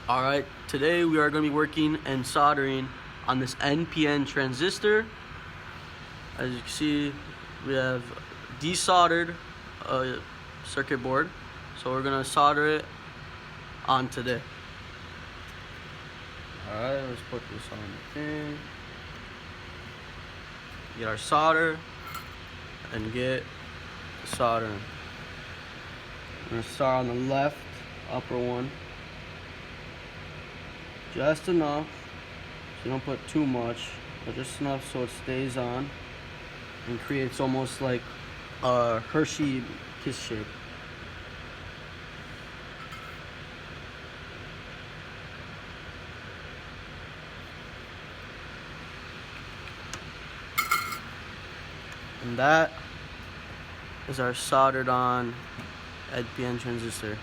Alright, today we are going to be working and soldering on this NPN transistor. As you can see, we have desoldered a circuit board, so we're going to solder it on today. Alright, let's put this on the thing. Get our solder and get the soldering. I'm going to start on the left upper one. Just enough, so you don't put too much, but just enough so it stays on and creates almost like a Hershey kiss shape. And that is our soldered on NPN transistor.